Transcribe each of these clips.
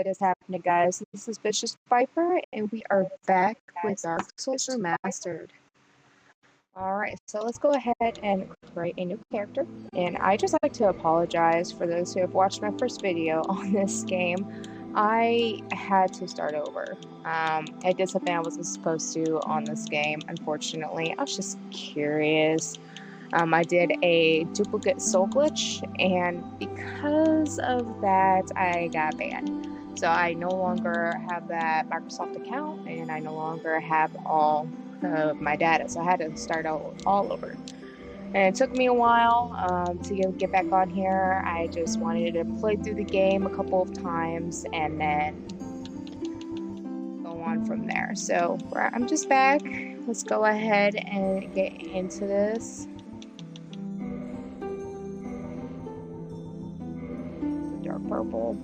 What is happening, guys? This is Vicious Viper, and we are back with Dark Souls Remastered. Alright, so let's go ahead and create a new character. And I just like to apologize for those who have watched my first video on this game. I had to start over. I did something I wasn't supposed to on this game, unfortunately. I was just curious. I did a duplicate soul glitch, and because of that, I got banned. So I no longer have that Microsoft account, and I no longer have all of my data. So I had to start all over. And it took me a while to get back on here. I just wanted to play through the game a couple of times and then go on from there. So I'm just back. Let's go ahead and get into this. Dark purple.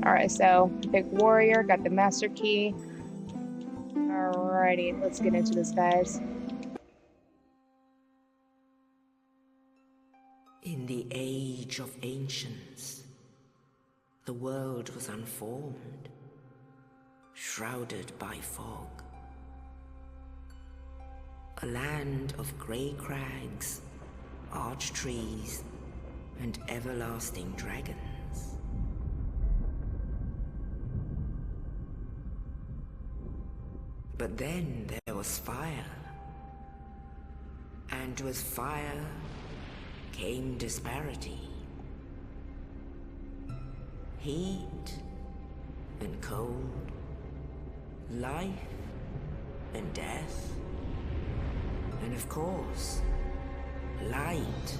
Alright, so big warrior, got the master key. Alrighty, let's get into this, guys. In the age of ancients, the world was unformed, shrouded by fog. A land of grey crags, arch trees, and everlasting dragons. But then there was fire, and with fire came disparity. Heat and cold, life and death, and of course, light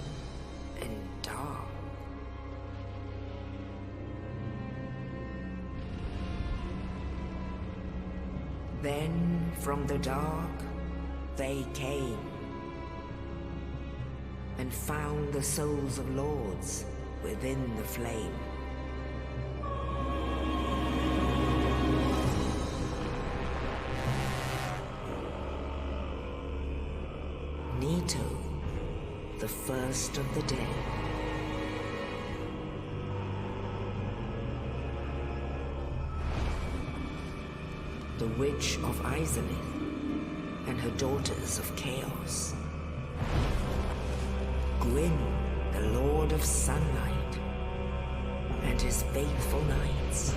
and dark. Then from the dark they came and found the souls of lords within the flame. Nito, the first of the dead. The Witch of Izalith and her daughters of Chaos. Gwyn, the Lord of Sunlight, and his faithful knights.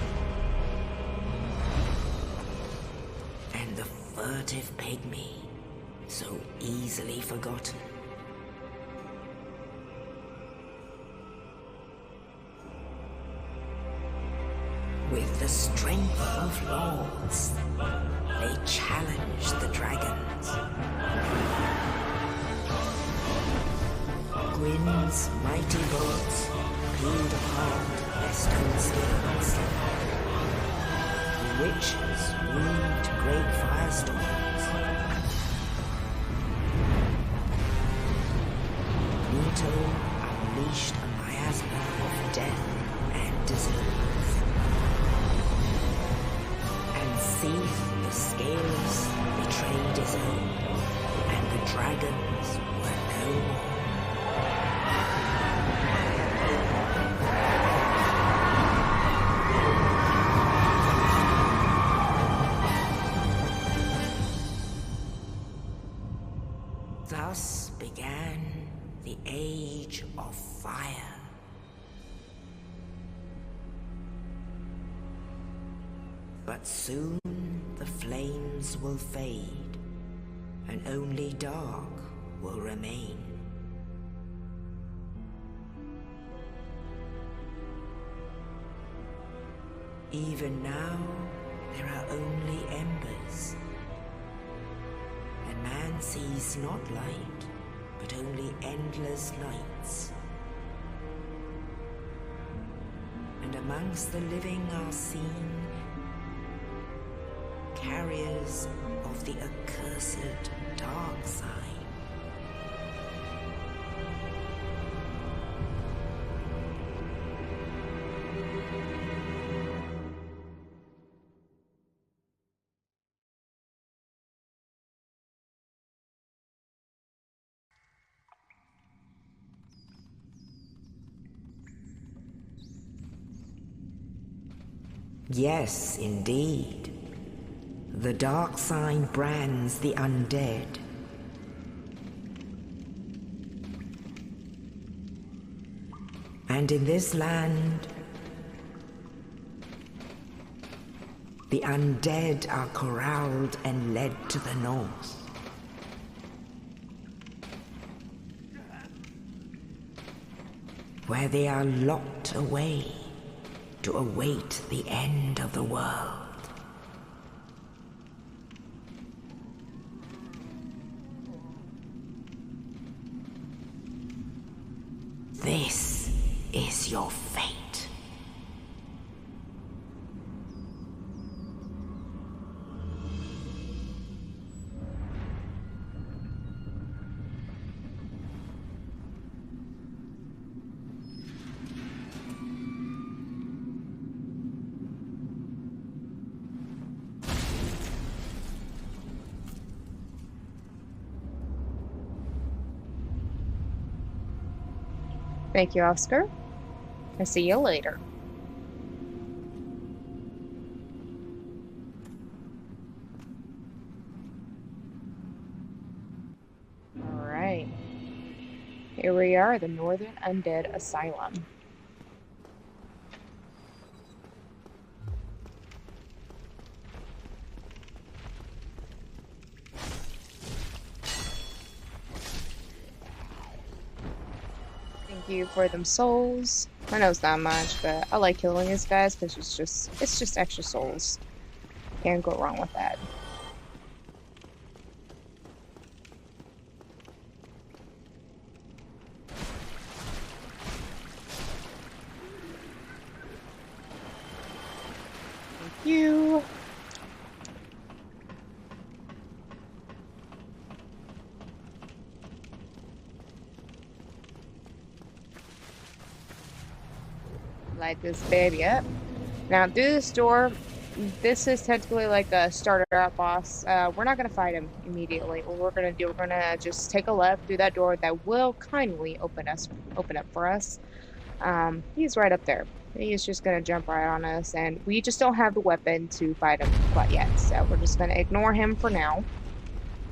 And the furtive pygmy, so easily forgotten. With the strength of lords, they challenged the dragons. Gwyn's mighty bolts peeled apart their stone skins. The witches winged great firestorms. Nito unleashed a miasma of death and disease. And Seath, the scales, betrayed his own, and the dragons were no more. Thus began the Age of Fire. But soon the flames will fade, and only dark will remain. Even now, there are only embers. And man sees not light, but only endless nights. And amongst the living are seen carriers of the accursed dark side. Yes, indeed. The dark sign brands the undead. And in this land, the undead are corralled and led to the north. Where they are locked away to await the end of the world. This is your fate. Thank you, Oscar. I'll see you later. Alright. Here we are, the Northern Undead Asylum. Thank you for them souls. I know it's not much, but I like killing these guys because it's just extra souls. Can't go wrong with that. Thank you. Light this baby up. Now, through this door, this is technically like a starter out boss. We're not going to fight him immediately. What we're going to do, we're going to just take a left through that door that will kindly open up for us. He's right up there. He's just going to jump right on us, and we just don't have the weapon to fight him quite yet. So we're just going to ignore him for now.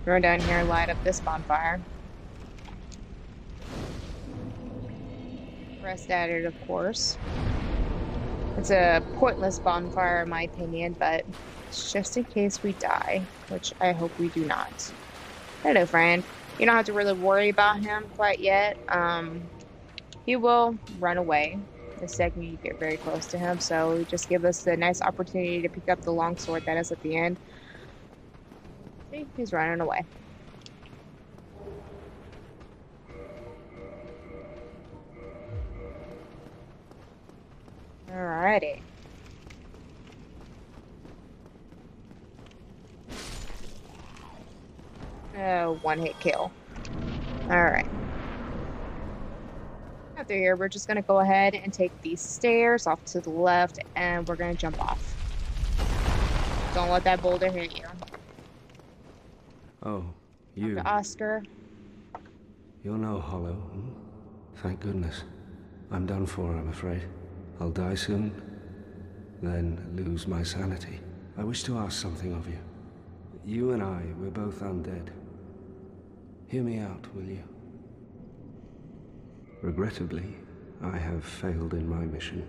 Run down here and light up this bonfire. Rest at it, of course. It's a pointless bonfire in my opinion, but it's just in case we die, which I hope we do not. Hello, friend. You don't have to really worry about him quite yet. He will run away the second you get very close to him, so just give us a nice opportunity to pick up the longsword that is at the end. See, he's running away. Alrighty. One-hit kill. Alright. After here, we're just going to go ahead and take these stairs off to the left, and we're going to jump off. Don't let that boulder hit you. Oh, you. Dr. Oscar. You're no hollow. Hmm? Thank goodness. I'm done for, I'm afraid. I'll die soon, then lose my sanity. I wish to ask something of you. You and I, we're both undead. Hear me out, will you? Regrettably, I have failed in my mission,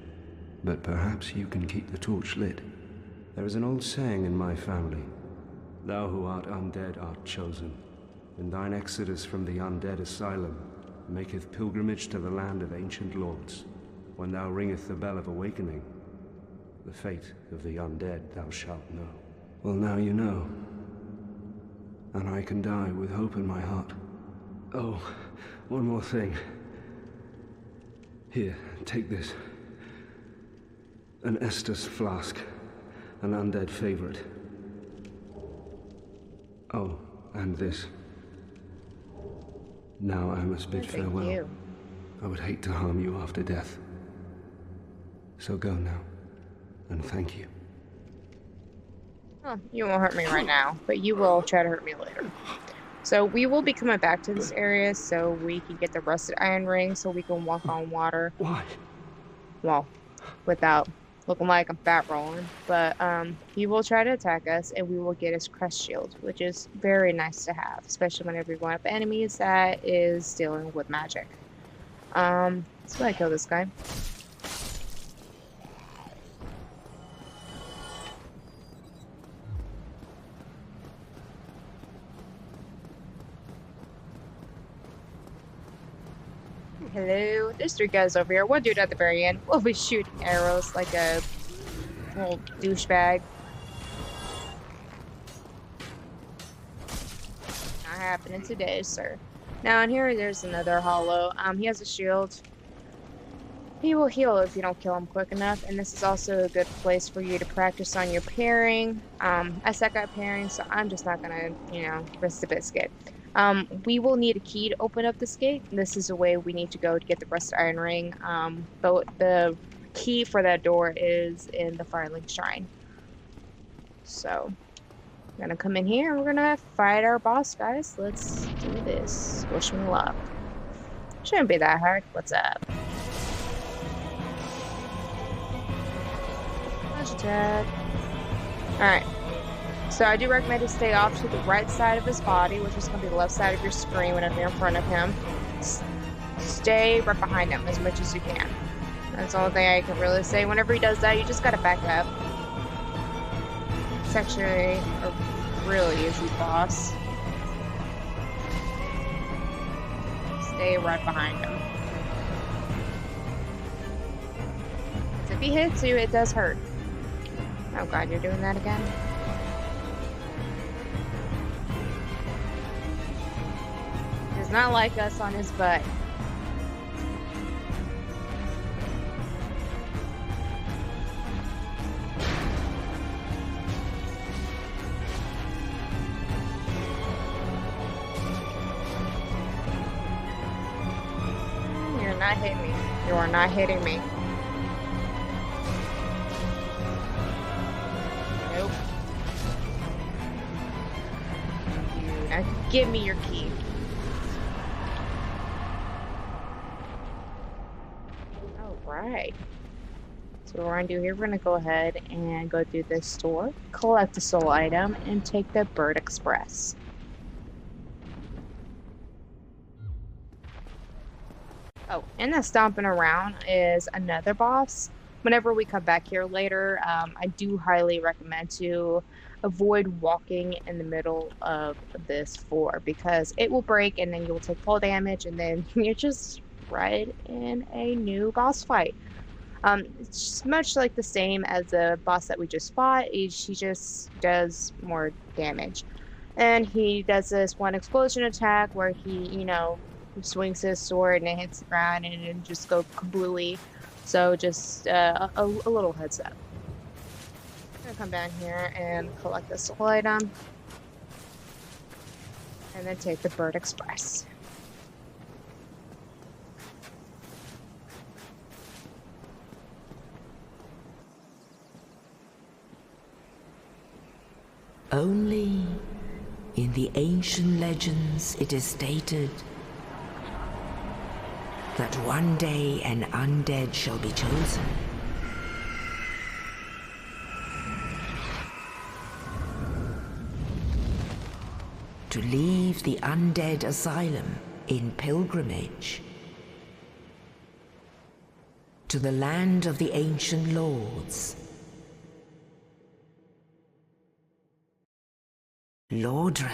but perhaps you can keep the torch lit. There is an old saying in my family, "Thou who art undead art chosen, and thine exodus from the undead asylum maketh pilgrimage to the land of ancient lords. When thou ringeth the bell of awakening, the fate of the undead thou shalt know." Well, now you know. And I can die with hope in my heart. Oh, one more thing. Here, take this. An Estus flask. An undead favorite. Oh, and this. Now I must bid farewell. Thank you. I would hate to harm you after death. So go now, and thank you. Oh, you won't hurt me right now, but you will try to hurt me later. So we will be coming back to this area so we can get the rusted iron ring so we can walk on water. Why? Well, without looking like I'm fat rolling. But he will try to attack us, and we will get his crest shield, which is very nice to have, especially whenever you're going up enemies that is dealing with magic. So I kill this guy. Hello, there's three guys over here. One dude at the very end will be shooting arrows like a little douchebag. Not happening today, sir. Now in here, there's another hollow. He has a shield. He will heal if you don't kill him quick enough, and this is also a good place for you to practice on your parrying. I suck at parrying, so I'm just not gonna, risk the biscuit. We will need a key to open up this gate. This is a way we need to go to get the Rusted Iron Ring. But the key for that door is in the Firelink Shrine. So, we're gonna come in here and we're gonna fight our boss, guys. Let's do this. Wish me luck. Shouldn't be that hard. What's up? Attack. Alright. So I do recommend to stay off to the right side of his body, which is going to be the left side of your screen whenever you're in front of him. Stay right behind him as much as you can. That's the only thing I can really say. Whenever he does that, you just got to back up. It's actually a really easy boss. Stay right behind him. So if he hits you, it does hurt. Oh god, you're doing that again? He does not like us on his butt. You're not hitting me. You are not hitting me. Give me your key. Alright. So what we're gonna do here, we're gonna go ahead and go through this store, collect the soul item, and take the Bird Express. Oh, and the stomping around is another boss. Whenever we come back here later, I do highly recommend to avoid walking in the middle of this floor because it will break and then you will take fall damage and then you're just right in a new boss fight. It's much like the same as the boss that we just fought. He just does more damage. And he does this one explosion attack where he, swings his sword and it hits the ground and it just goes kablooey. So just a little heads up. I'm gonna come down here and collect the soul item. And then take the Bird Express. Only in the ancient legends it is stated that one day an undead shall be chosen. To leave the undead asylum in pilgrimage to the land of the ancient lords. Lordran.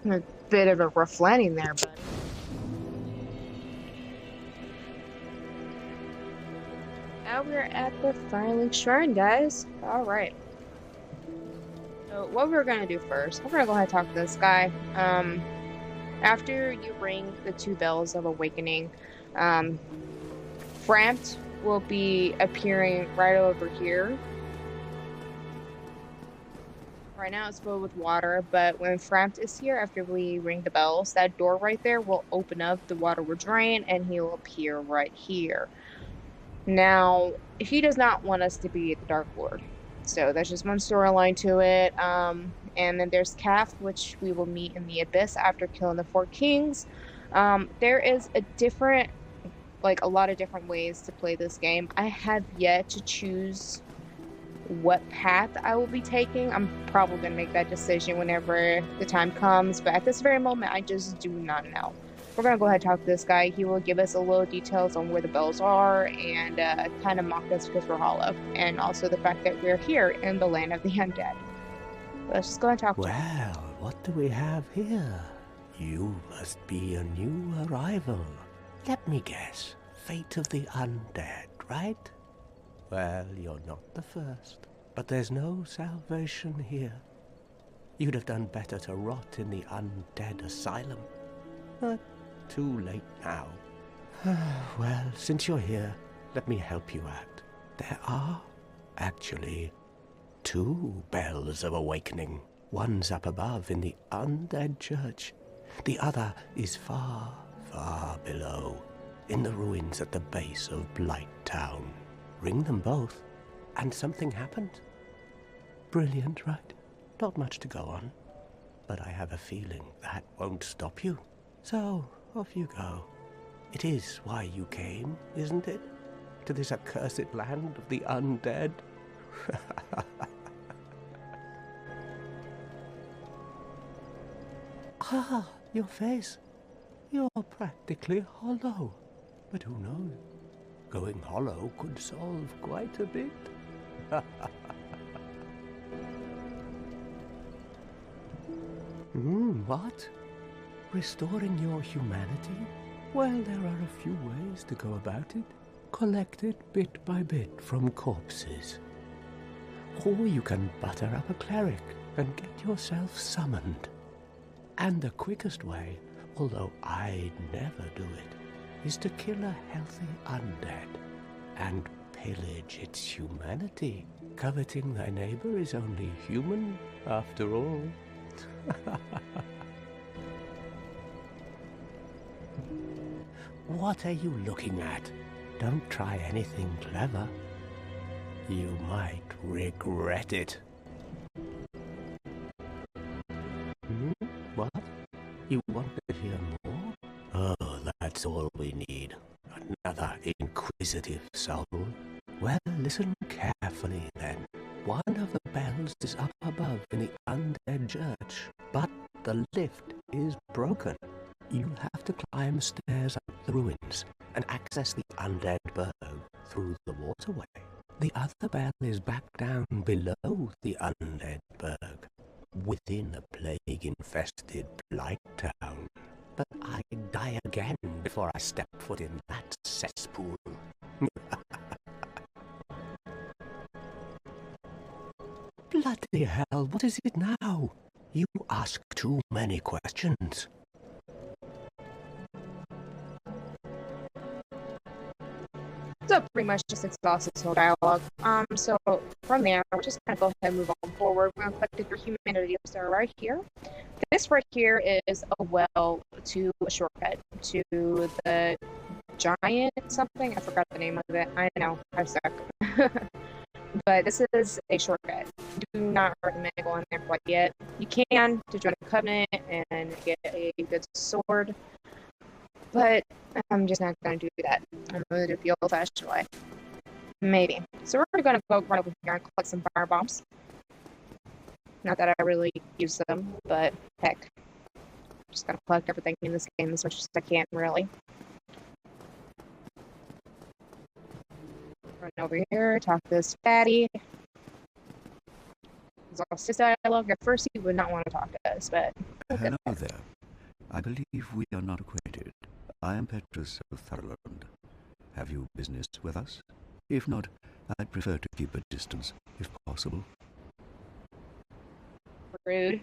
A bit of a rough landing there, but now we're at the Firelink Shrine, guys. Alright. So what we're gonna do first, we're gonna go ahead and talk to this guy. After you ring the 2 bells of awakening, Frampt will be appearing right over here. Right now it's filled with water, but when Framped is here, after we ring the bells, that door right there will open up, the water will drain, and he'll appear right here. Now, he does not want us to be the Dark Lord. So that's just one storyline to it. And then there's Calf, which we will meet in the Abyss after killing the Four Kings. There is a lot of different ways to play this game. I have yet to choose what path I will be taking. I'm probably going to make that decision whenever the time comes, but at this very moment, I just do not know. We're going to go ahead and talk to this guy. He will give us a little details on where the bells are and kind of mock us because we're hollow, and also the fact that we're here in the land of the undead. Let's just go and talk to him. Well, what do we have here? You must be a new arrival. Let me guess. Fate of the undead, right? Well, you're not the first, but there's no salvation here. You'd have done better to rot in the undead asylum. But too late now. Well, since you're here, let me help you out. There are, actually, 2 bells of awakening. One's up above in the undead church. The other is far, far below, in the ruins at the base of Blight Town. Ring them both, and something happened. Brilliant, right? Not much to go on, but I have a feeling that won't stop you. So, off you go. It is why you came, isn't it? To this accursed land of the undead? Ah, your face. You're practically hollow. But who knows? Going hollow could solve quite a bit. What? Restoring your humanity? Well, there are a few ways to go about it. Collect it bit by bit from corpses. Or you can butter up a cleric and get yourself summoned. And the quickest way, although I'd never do it, is to kill a healthy undead and pillage its humanity. Coveting thy neighbor is only human, after all. What are you looking at? Don't try anything clever. You might regret it. What? You want to hear more? Oh, that's all we need. Another inquisitive soul. Well, listen carefully then. One of the bells is up above in the undead church, but the lift is broken. You'll have to climb stairs up the ruins and access the undead burg through the waterway. The other bell is back down below the undead burg, within a plague-infested Blight Town. But I'd die again before I step foot in that cesspool. Bloody hell, what is it now? You ask too many questions. So pretty much just exhausted this whole dialogue. So from there, we're just gonna go ahead and move on forward. We're gonna collect your humanity star right here. This right here is a well to a shortcut to the giant something. I forgot the name of it. I know, I'm stuck. But this is a shortcut. Do not recommend going there quite yet. You can to join the covenant and get a good sword, but I'm just not going to do that. I'm going to do it the old-fashioned way. Maybe. So we're going to go right over here and collect some fire bombs. Not that I really use them, but heck. I'm just going to collect everything in this game as much as I can, really. Run over here, talk to this fatty. It's all his dialogue. At first, he would not want to talk to us, but... Hello there. I believe we are not acquainted. I am Petrus of Thurland. Have you business with us? If not, I'd prefer to keep a distance, if possible. Rude.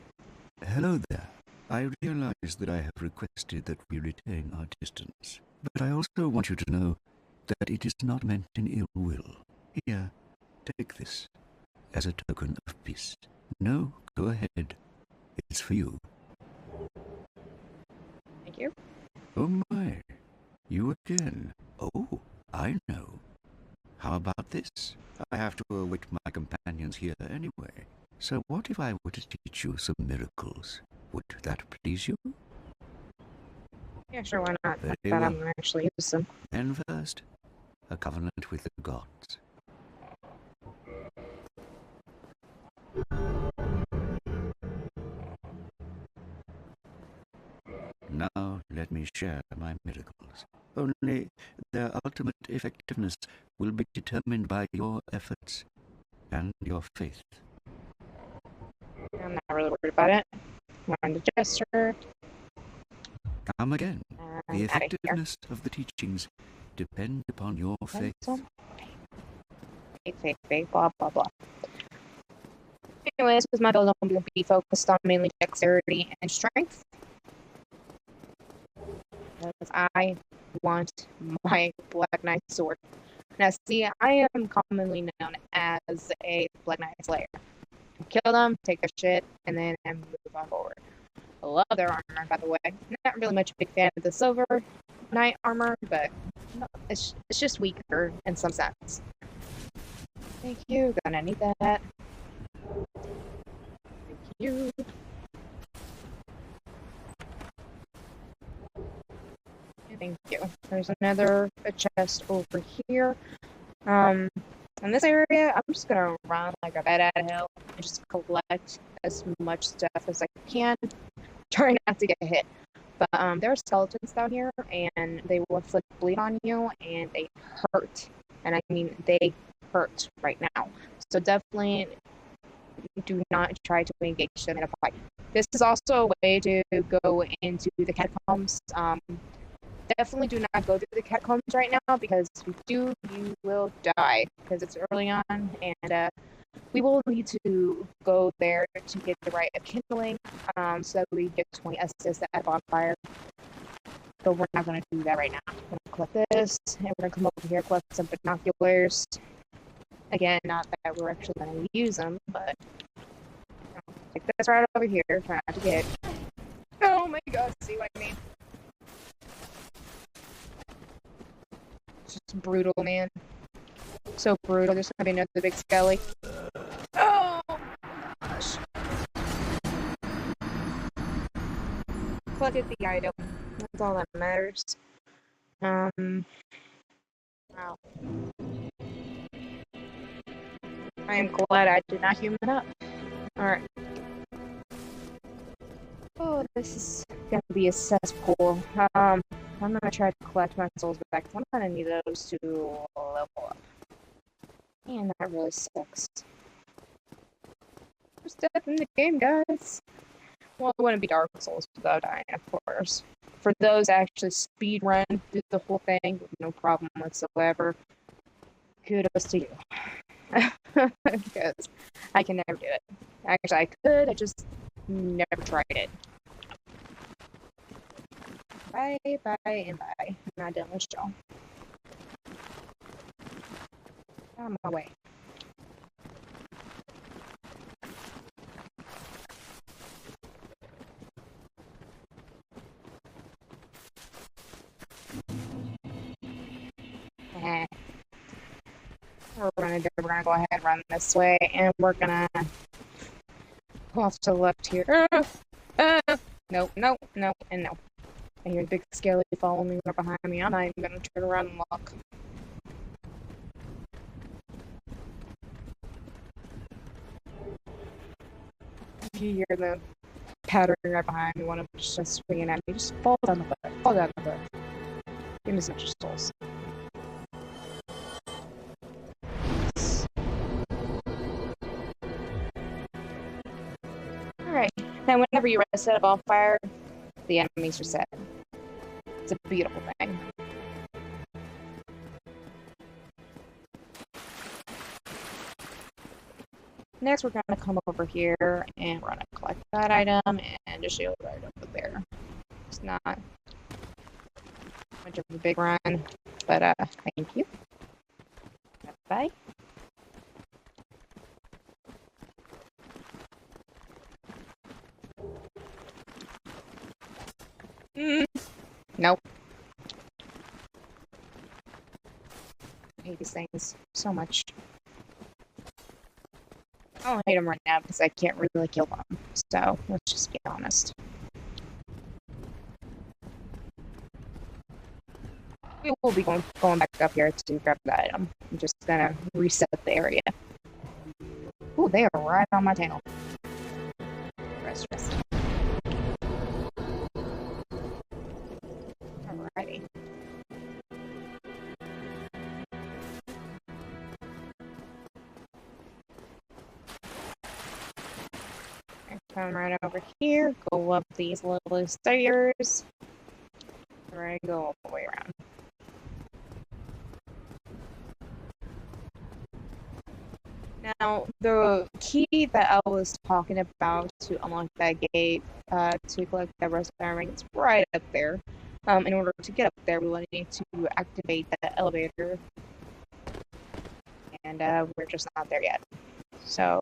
Hello there. I realize that I have requested that we retain our distance, but I also want you to know that it is not meant in ill will. Here, take this as a token of peace. No Go ahead. It's for you. Thank you. Oh my. You again. Oh, I know. How about this? I have to await my companions here anyway. So what if I were to teach you some miracles? Would that please you? Yeah, sure, why not? Very I thought well. I'm gonna actually use them. And first, a covenant with the gods. Now let me share my miracles. Only their ultimate effectiveness will be determined by your efforts and your faith. I'm not really worried about it. I'm the jester. Come again. The Out of here. effectiveness of the teachings depend upon your faith. Faith, blah, blah, blah. Anyways, with my build, I'm going to be focused on mainly dexterity and strength. Because I want my Black Knight sword. Now, see, I am commonly known as a Black Knight Slayer. Kill them, take their shit, and then move on forward. I love their armor, by the way. Not really much a big fan of the Silver Knight armor, but it's just weaker in some sense. Thank you. Gonna need that. Thank you. Thank you. There's another chest over here. In this area, I'm just gonna run like a bat out of hell and just collect as much stuff as I can. Try not to get hit. But there are skeletons down here, and they will inflict bleed on you, and they hurt. And I mean, they hurt right now. So definitely do not try to engage them in a fight. This is also a way to go into the catacombs. Definitely do not go to the catacombs right now, because if you do, you will die, because it's early on, and we will need to go there to get the right kindling, so that we get 20 assists at a bonfire. But we're not going to do that right now. We're going to collect this, and we're going to come over here, collect some binoculars. Again, not that we're actually going to use them, but take this right over here, try not to get it. Oh my god, see what I mean? It's just brutal, man. So brutal. There's gonna be another big skelly. Oh gosh. Collected the item. That's all that matters. Wow. I am glad I did not human up. Alright. Oh, this is gonna be a cesspool. I'm gonna try to collect my souls back. I'm gonna need those to level up. Man, that really sucks. First step in the game, guys. Well, it wouldn't be Dark Souls without dying, of course. For those that actually speed run through the whole thing with no problem whatsoever, kudos to you. Because I can never do it. Actually, I could, I just never tried it. Bye, bye, and bye. I'm not done with y'all. On my way. We're gonna go ahead and run this way, and we're gonna go off to the left here. No, no, no, and no. I hear the big skelly following me right behind me. I'm not even gonna turn around and look. If you hear the pattern right behind me, one of them just swinging at me, just fall down the cliff. Fall down the cliff. Give me some extra souls. Alright, now whenever you set a bonfire, the enemies are set. It's a beautiful thing. Next, we're going to come over here and we're going to collect that item and just shield right over there. It's not much of a big run, but thank you. Bye. Nope. I hate these things so much. I don't hate them right now because I can't really kill them. So let's just be honest. We will be going back up here to grab that item. I'm just gonna reset the area. Ooh, they are right on my tail. Rest. Alrighty. Come right over here, go up these little stairs. Right, go all the way around. Now, the key that I was talking about to unlock that gate, to collect that rosetta ring, it's right up there. In order to get up there, we will need to activate the elevator, and we're just not there yet. So,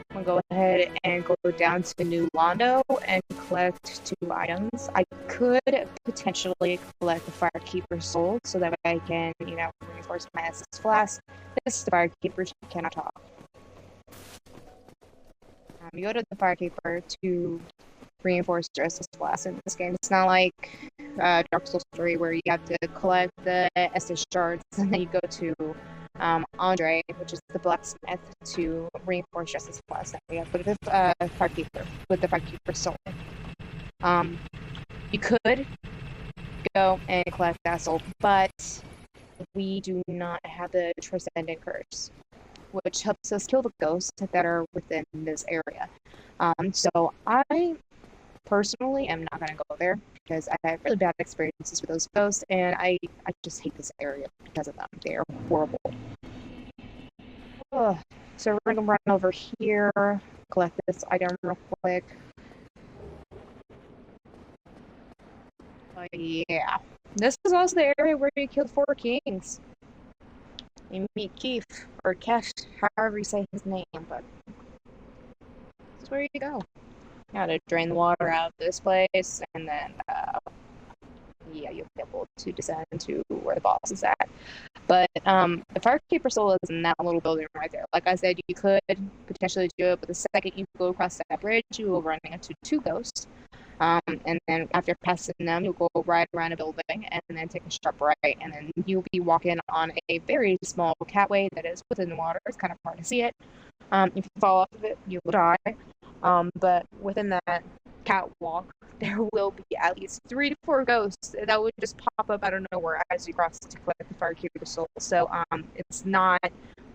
I'm gonna go ahead and go down to New Londo and collect 2 items. I could potentially collect the Firekeeper Soul so that I can, reinforce my Estus Flask. This is the Firekeeper, she cannot talk. You go to the Firekeeper to reinforce your Estus Flask in this game. It's not like Dark Souls 3 where you have to collect the Estus Shards and then you go to Andre, which is the blacksmith, to reinforce Justice Plus. We have with the Firekeeper, with the Firekeeper Soul. You could go and collect that soul, but we do not have the Transcendent Curse, which helps us kill the ghosts that are within this area. So I personally am not going to go there because I had really bad experiences with those ghosts, and I just hate this area because of them. They are horrible. Ugh. So we're going to run over here, collect this item real quick. Yeah. This is also the area where you kill 4 kings. You meet Keith, or Kesh, however you say his name, but this is where you go. You gotta drain the water out of this place, and then, yeah, you'll be able to descend to where the boss is at. But the Firekeeper Soul is in that little building right there. Like I said, you could potentially do it, but the second you go across that bridge, you will run into 2 ghosts. And then after passing them, you'll go right around a building and then take a sharp right, and then you'll be walking on a very small catway that is within the water. It's kind of hard to see it. If you fall off of it, you will die. But within that catwalk, there will be at least 3 to 4 ghosts that would just pop up out of nowhere as you cross to collect the Firekeeper Soul. So it's not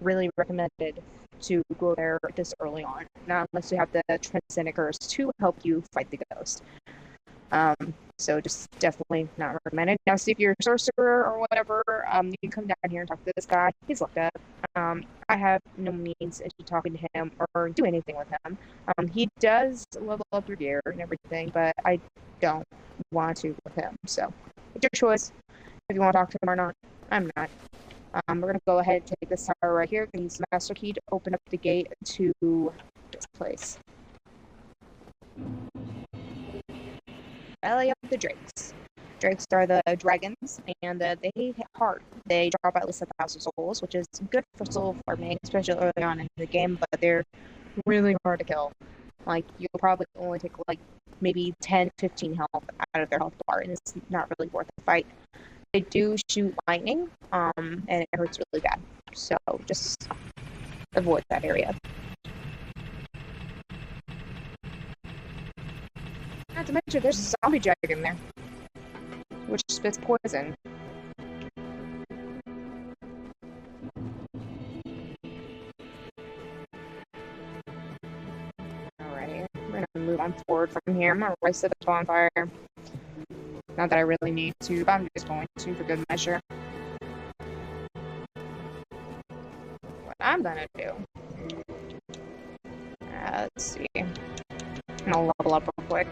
really recommended to go there this early on, not unless you have the Transcendent Curse to help you fight the ghost. So just definitely not recommended. Now, see if you're a sorcerer or whatever, you can come down here and talk to this guy. He's looked up. I have no means into talking to him or do anything with him. He does level up your gear and everything, but I don't want to with him. So it's your choice if you want to talk to him or not. I'm not. We're going to go ahead and take this tower right here and use the master key to open up the gate to this place. Rally up the Drakes. Drakes are the dragons, and they hit hard. They drop at least 1,000 souls, which is good for soul farming, especially early on in the game, but they're really hard to kill. Like, you'll probably only take, maybe 10, 15 health out of their health bar, and it's not really worth the fight. They do shoot lightning, and it hurts really bad. So, just avoid that area. Not to mention, there's a zombie dragon there, which spits poison. Alrighty, we're gonna move on forward from here. I'm gonna race to the bonfire. Not that I really need to, but I'm just going to for good measure. What I'm gonna do... let's see. I'm gonna level up real quick.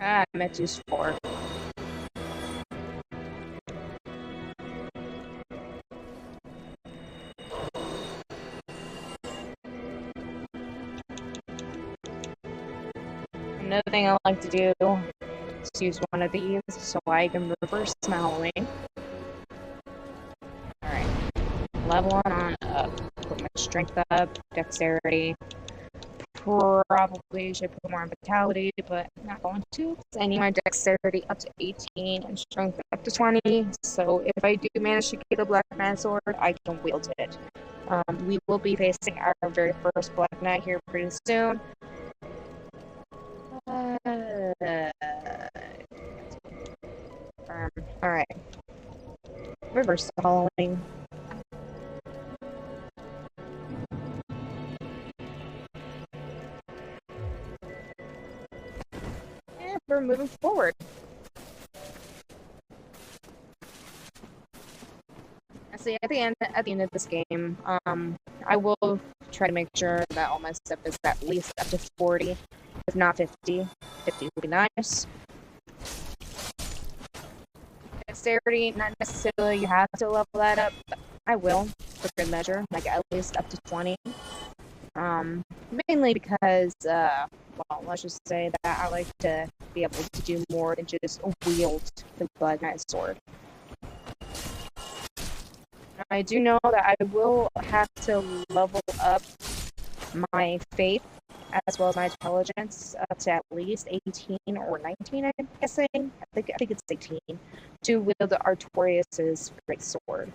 Ah, I meant to use 4. Another thing I like to do is use one of these so I can reverse my Halloween. Alright. Level on up. Put my strength up, dexterity. Probably should put more on vitality, but I'm not going to. I need my dexterity up to 18 and strength up to 20. So if I do manage to get a Black Man sword, I can wield it. We will be facing our very first Black Knight here pretty soon. Alright. Reverse following. And we're moving forward. See, at the end of this game, I will try to make sure that all my stuff is at least up to 40, if not 50. 50 would be nice. Dexterity, not necessarily you have to level that up, but I will, for good measure, like at least up to 20. Mainly because, well, let's just say that I like to be able to do more than just wield the Blood Knight sword. I do know that I will have to level up my faith as well as my intelligence up to at least 18 or 19, I'm guessing. I think it's 18 to wield Artorias' great sword.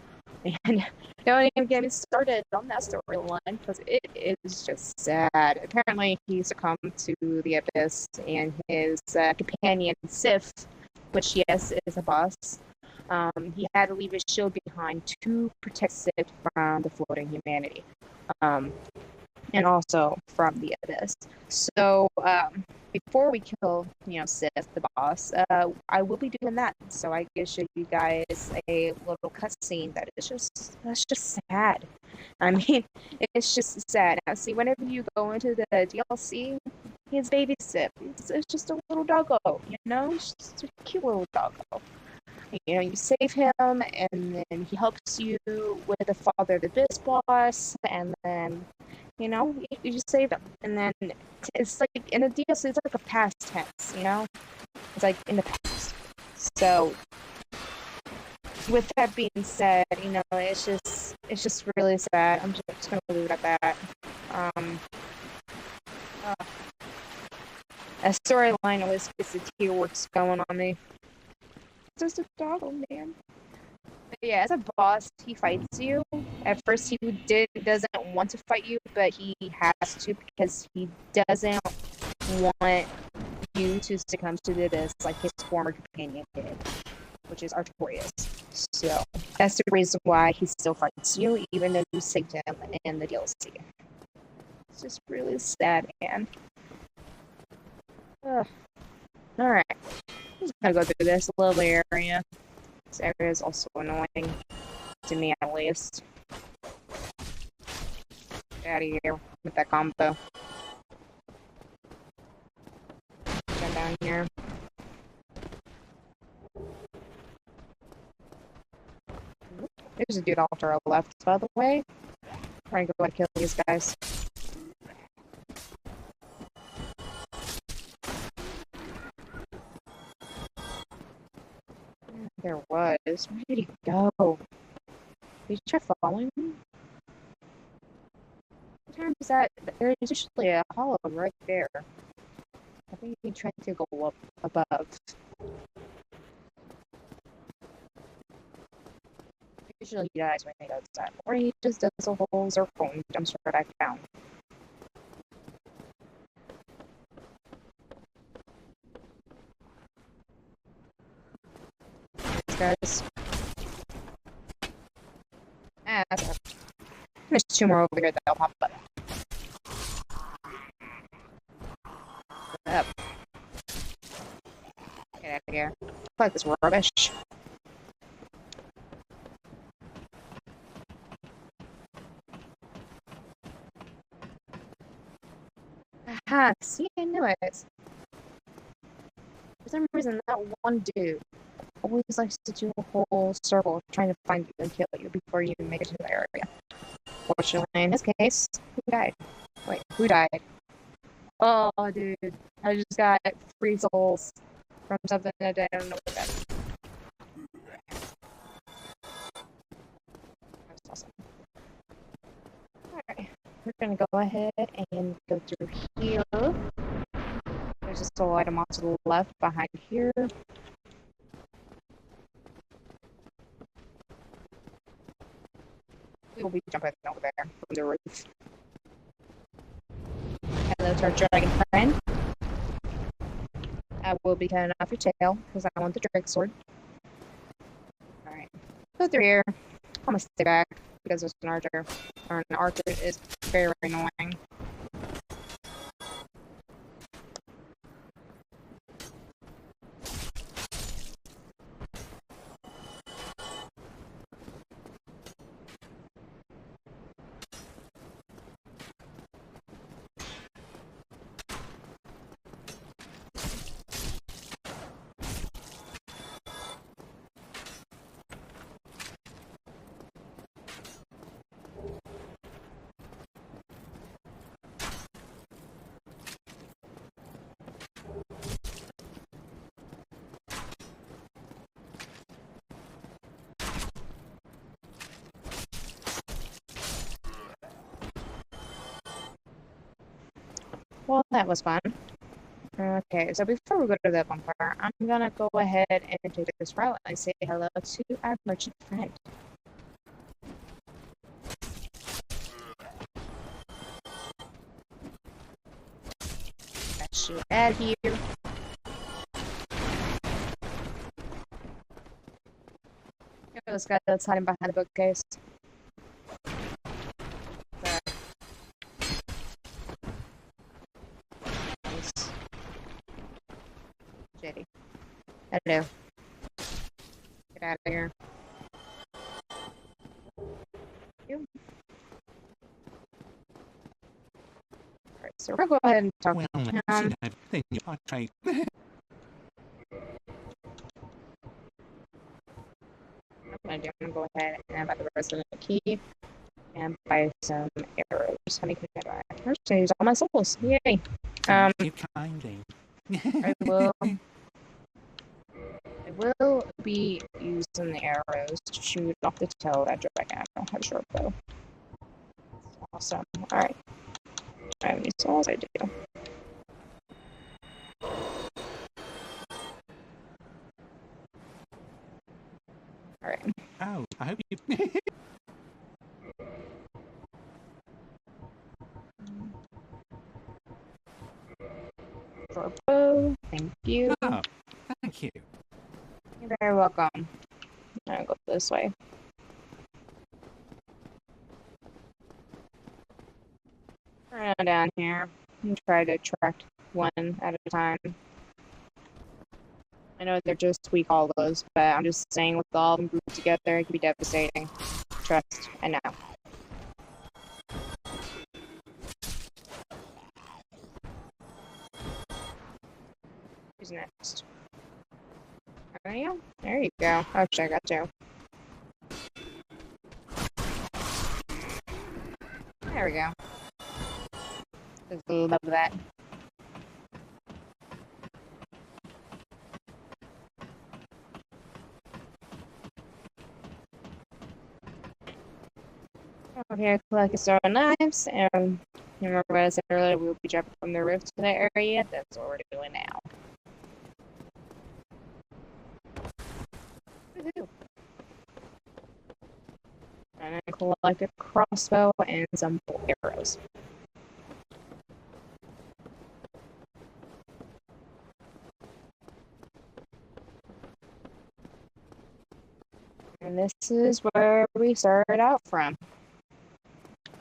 And don't even get me started on that storyline because it is just sad. Apparently, he succumbed to the Abyss, and his companion Sif, which yes is a boss. He had to leave his shield behind to protect Sif from the floating humanity, and also from the Abyss. So before we kill, Sif, the boss, I will be doing that. So I can show you guys a little cutscene that's just sad. I mean, it's just sad. Now, see, whenever you go into the DLC, he's baby Sif. It's just a little doggo, It's just a cute little doggo. You save him, and then he helps you with the Father of the Abyss boss, and then, you just save him. And then it's like, in the DLC, it's like a past tense, It's like in the past. So, with that being said, it's just really sad. I'm just gonna leave it at that. A storyline always gets the tearworks going on me. Just a doggo, man. But yeah, as a boss, he fights you. At first, he doesn't want to fight you, but he has to because he doesn't want you to succumb to the Abyss like his former companion did, which is Artorias. So that's the reason why he still fights you, even though you saved him in the DLC. It's just really sad, man. Alright. I'm just gonna go through this little area. This area is also annoying. To me, at least. Get out of here with that combo. Get down here. There's a dude off to our left, by the way. Trying to go and kill these guys. There was. Where did he go? Did you try following me? What time is that? There's usually a hollow right there. I think he tried to go up above. Usually he dies when he does that. Or he just does a whole circle and jumps right back down. Guys. That's enough. There's 2 more over here that I'll pop up. Up. Get out of here. I like this rubbish. Aha, see, I knew it. For some reason, that one dude always likes to do a whole circle trying to find you and kill you before you even make it to the area. Fortunately, in this case, who died? Wait, who died? Oh, dude, I just got 3 souls from something that I don't know what that is. That's awesome. Alright, we're gonna go ahead and go through here. There's a soul item off to the left behind here. We will be jumping over there from the roof. Hello to our dragon friend. I will be cutting off your tail because I want the drake sword. Alright. Go through here. I'm gonna stay back because there's an archer. Or an archer is very annoying. Well, that was fun. Okay, so before we go to the bonfire, I'm gonna go ahead and take this route and say hello to our merchant friend. Get you out of here. This guy that's hiding behind the bookcase. Shitty. Hello. Get out of here. You. Alright, so we're gonna go ahead and talk to him. I'm gonna go ahead and buy the resident key and buy some arrows. How many can I buy? I'm just gonna use all my souls. Yay! kindly. I will be using the arrows to shoot off the tail that dragon. I don't have a short bow. Awesome. Alright. I have any souls? I do. Alright. Oh, I hope you. Short bow. Thank you. Oh, thank you. You're very welcome. I'm gonna go this way. Run down here and try to attract one at a time. I know they're just weak hollows, but I'm just saying with all of them grouped together, it can be devastating. Trust, I know. Who's next? There you go. Oh, shit, I got two. There we go. Just love that. Over here, collect store knives, and remember what I said earlier, we'll be jumping from the roof to the area. That's what we're doing now. Woohoo! And then collect a crossbow and some arrows. And this is where we started out from.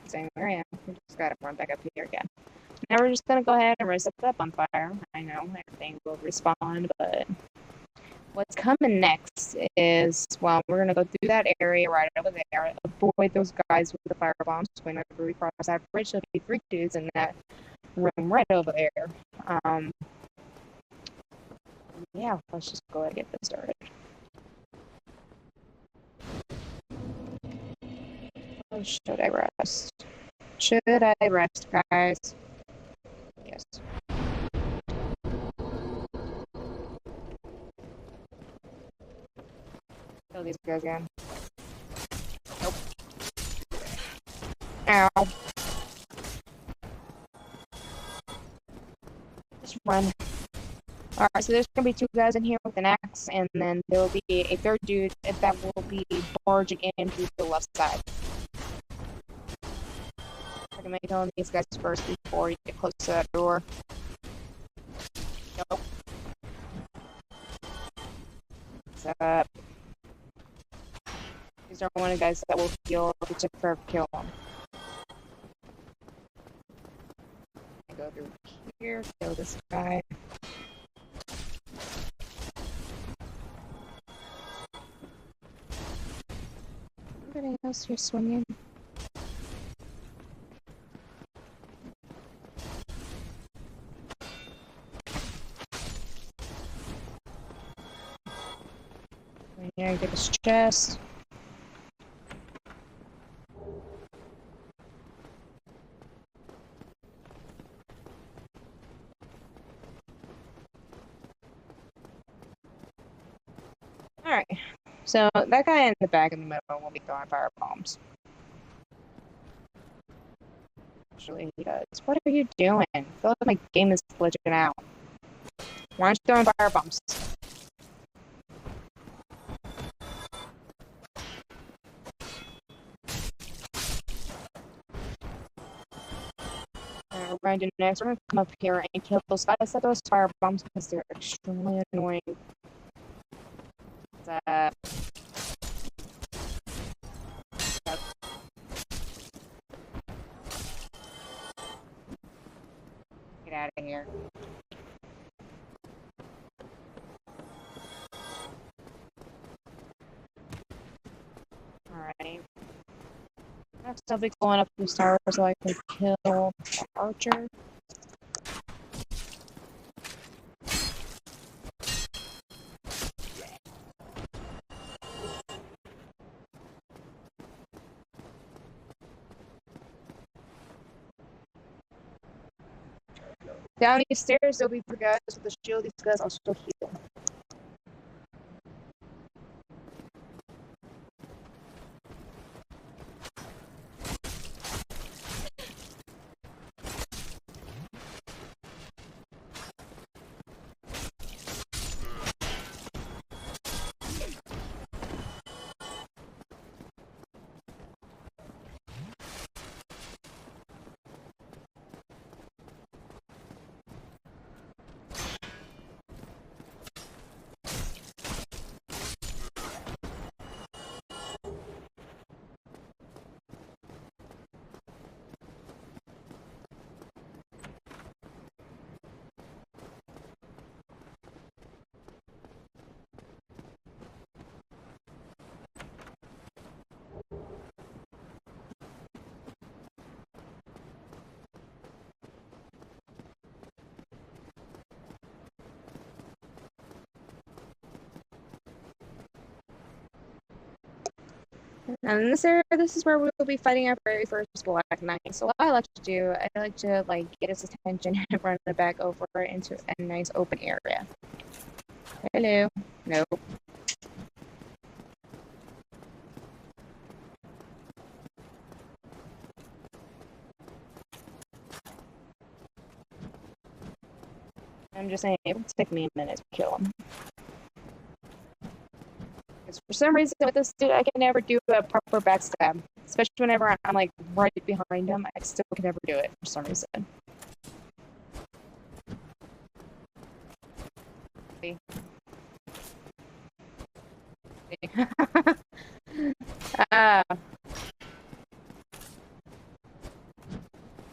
Same area. We just gotta run back up here again. Now we're just gonna go ahead and raise up that bonfire. I know everything will respawn, but what's coming next is, well, we're gonna go through that area right over there, avoid those guys with the fire bombs. Whenever we cross that bridge, there'll be 3 dudes in that room right over there. Yeah, let's just go ahead and get this started. Or should I rest? Should I rest, guys? Yes. Kill these guys again. Nope. Ow. Just run. Alright, so there's gonna be two guys in here with an axe, and then there will be a third dude that will be barging in through the left side. I can make killing these guys first before you get close to that door. Nope. What's up? These are one of the guys that will heal if you took forever to kill them. I go through here, kill this guy. Anybody else here swinging? Yeah, get his chest. Alright, so that guy in the back in the middle will be throwing fire bombs. Actually, he does. What are you doing? I feel like my game is glitching out. Why aren't you throwing fire bombs? We're going to do next. We're going to come up here and kill those guys that those fire bombs because they're extremely annoying. Get out of here. Alright. Next, I'll be going up the stairs so I can kill the archer. Down these stairs, there'll be three guys with the shield. These guys also heal. And in this area, this is where we'll be fighting our very first Black Knight. So what I like to do, I like to get his attention and run it back over into a nice open area. Hello. Nope. I'm just saying, it would take me a minute to kill him. Because for some reason with this dude, I can never do a proper backstab. Especially whenever I'm like right behind him, I still can never do it for some reason. See? See?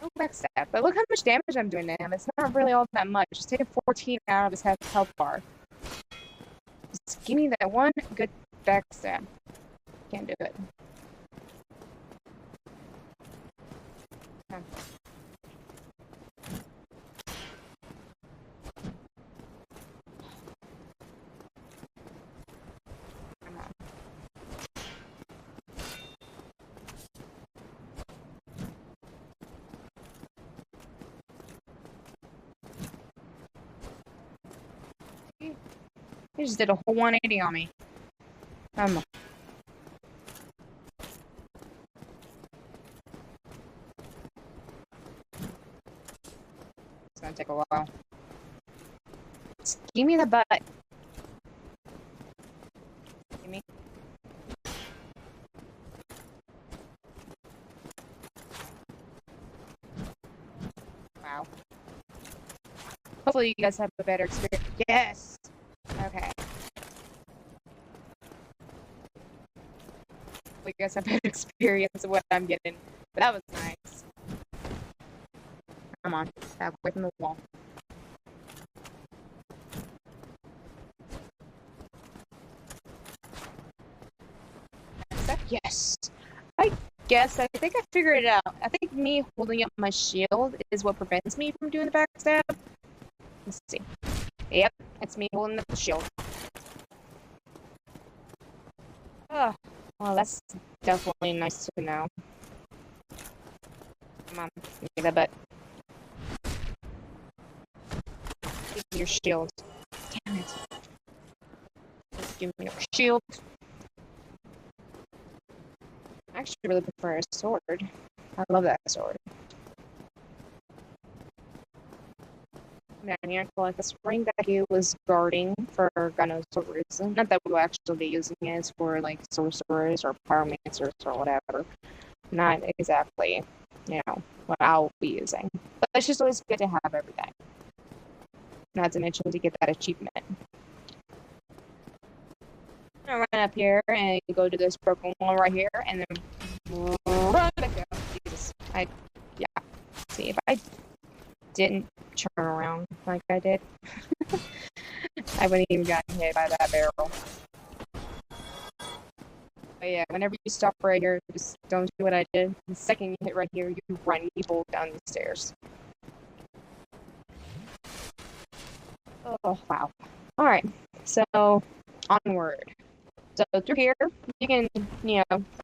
No backstab, but look how much damage I'm doing to him. It's not really all that much. Just taking 14 out of his health bar. Just give me that one good backstab. Can't do it. You just did a whole 180 on me. Come on. It's gonna take a while. Just give me the butt. Give me. Wow. Hopefully you guys have a better experience. Yes! Okay. Hopefully you guys have a better experience of what I'm getting. But that was nice. Come on. Back away from the wall. Yes! I think I figured it out. I think me holding up my shield is what prevents me from doing the backstab. Let's see. Yep, it's me holding up the shield. Oh, well, that's definitely nice to know. Come on, give me that butt. Give me your shield. Damn it. Just give me your shield. I actually really prefer a sword. I love that sword. Down here, like the spring that he was guarding for God knows what reason. Not that we'll actually be using it for like sorcerers or pyromancers or whatever. Not exactly, what I'll be using. But it's just always good to have everything. Not to mention to get that achievement. I'm gonna run up here and go to this broken wall right here, and then run back down. Jesus, yeah. See, if I didn't turn around like I did, I wouldn't even gotten hit by that barrel. But yeah, whenever you stop right here, just don't do what I did. The second you hit right here, you run, you bolt down the stairs. Oh, wow. Alright, so onward. So through here, you can,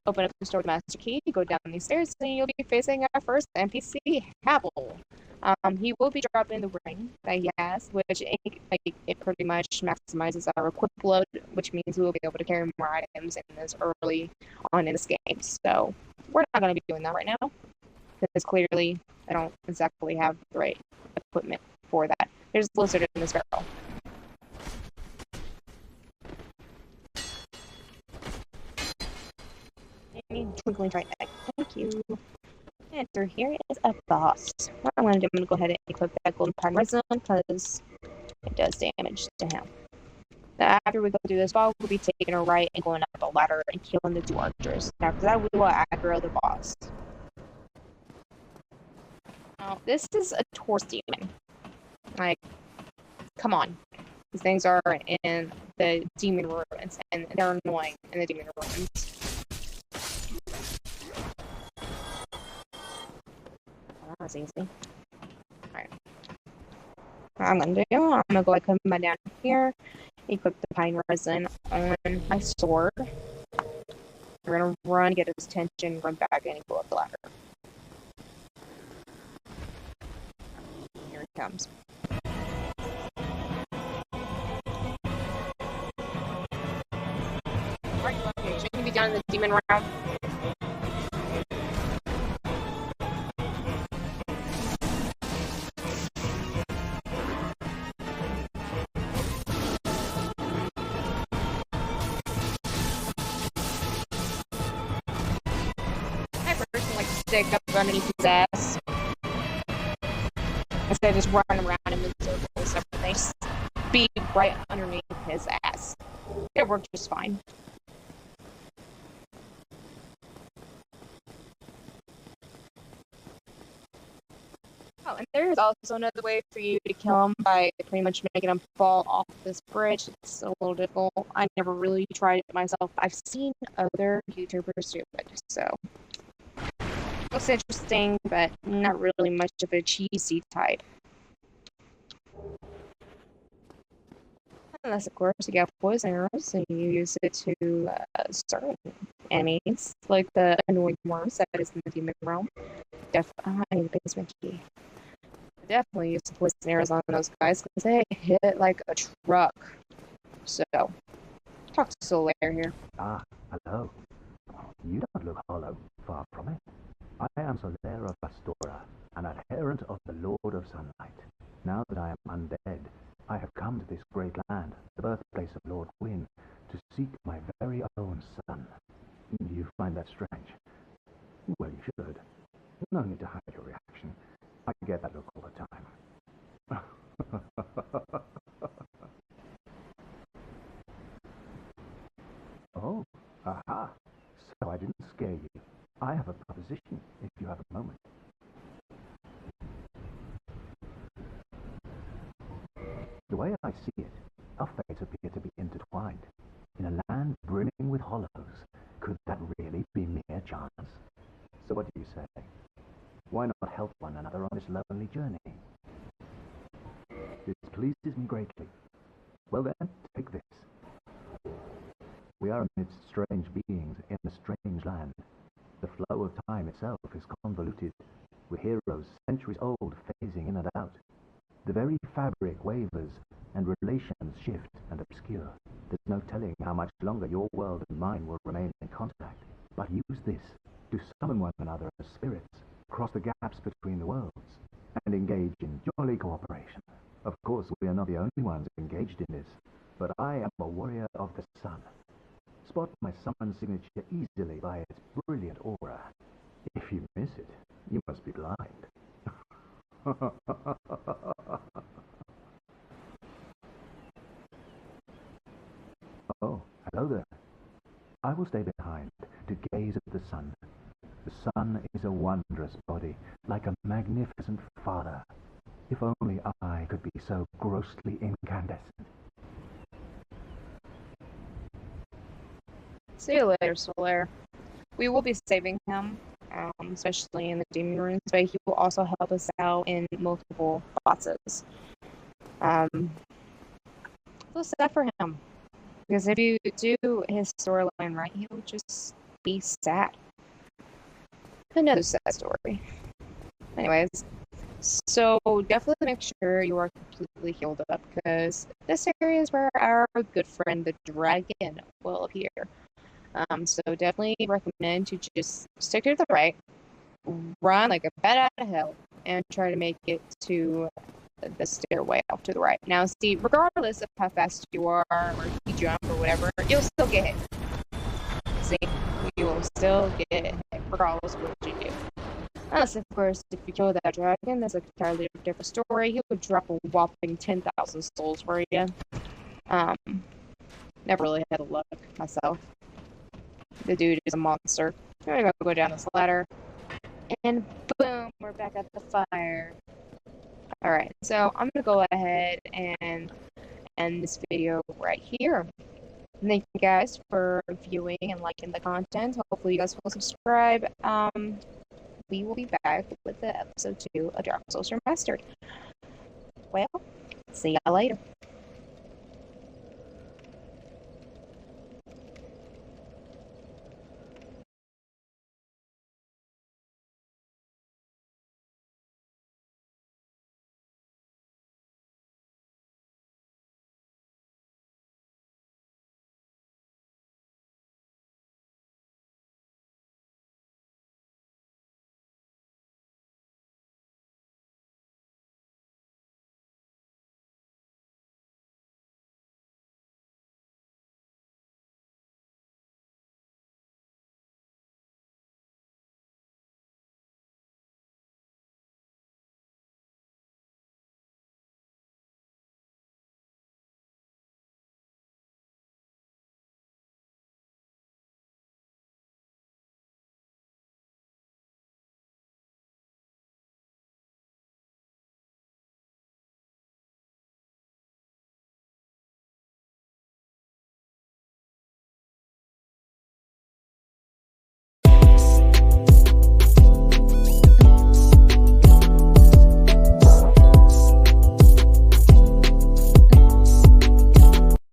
open up the store with Master Key, go down these stairs, and you'll be facing our first NPC, Havel. He will be dropping the ring that he has, which it pretty much maximizes our equip load, which means we will be able to carry more items in this early on in this game. So we're not going to be doing that right now, because clearly I don't exactly have the right equipment for that. There's a lizard in this barrel. Twinkling right back. Thank you. And through here is a boss. What I'm going to do, I'm going to go ahead and equip that golden pine resin because it does damage to him. Now, after we go through this boss, we'll be taking a right and going up a ladder and killing the 2 archers. After that, we will aggro the boss. Now, this is a Taurus demon. Like, come on. These things are in the demon ruins, and they're annoying in the demon ruins. That's easy. Alright. What I'm gonna do, I'm gonna go ahead and come back down here, equip the pine resin on my sword. We're gonna run, get his attention, run back in, and go up the ladder. Here he comes. Alright, okay, shouldn't you be down in the demon round? Stick up underneath his ass instead of just running around him in circles. They just be right underneath his ass. It worked just fine. Oh, and there's also another way for you to kill him by pretty much making him fall off this bridge. It's a little difficult. I never really tried it myself. I've seen other YouTubers do it, so looks interesting, but not really much of a cheesy type. Unless, of course, you get poison arrows and you use it to certain enemies, like the annoying worms that is in the demon realm. I need the basement key. definitely use poison arrows on those guys because they hit like a truck. So, talk to Solaire here. Ah, hello. You don't look hollow, far from it. I am Solaire of Astora, an adherent of the Lord of Sunlight. Now that I am undead, I have come to this great land, the birthplace of Lord Gwyn, to seek my very own son. You find that strange? Well, you should. No need to hide your reaction. I get that look all the time. Oh, aha. So I didn't scare you. I have a proposition, if you have a moment. The way I see it, our fates appear to be intertwined. In a land brimming with hollows, could that really be mere chance? So what do you say? Why not help one another on this lonely journey? This pleases me greatly. Well then, take this. We are amidst strange beings in a strange land. The flow of time itself is convoluted, with heroes centuries old phasing in and out. The very fabric wavers, and relations shift and obscure. There's no telling how much longer your world and mine will remain in contact. But use this to summon one another as spirits, cross the gaps between the worlds, and engage in jolly cooperation. Of course, we are not the only ones engaged in this, but I am a warrior of the sun. Spot my summon signature easily by its brilliant aura. If you miss it, you must be blind. Oh, hello there. I will stay behind to gaze at the sun. The sun is a wondrous body, like a magnificent father. If only I could be so grossly incandescent. See you later, Solaire. We will be saving him, especially in the demon rooms, but he will also help us out in multiple bosses. So sad for him, because if you do his storyline right, he will just be sad. Another sad story. Anyways, so definitely make sure you are completely healed up, because this area is where our good friend the dragon will appear. So definitely recommend to just stick to the right, run like a bat out of hell, and try to make it to the stairway off to the right. Now, see, regardless of how fast you are, or if you jump or whatever, you'll still get hit. See, you will still get hit, regardless of what you do. Unless, of course, if you kill that dragon, that's an entirely different story. He would drop a whopping 10,000 souls for you. Never really had the luck myself. The dude is a monster. I'm gonna go down this ladder. And boom, we're back at the fire. Alright, so I'm gonna go ahead and end this video right here. Thank you guys for viewing and liking the content. Hopefully you guys will subscribe. We will be back with the episode 2 of Dark Souls Remastered. Well, see y'all later.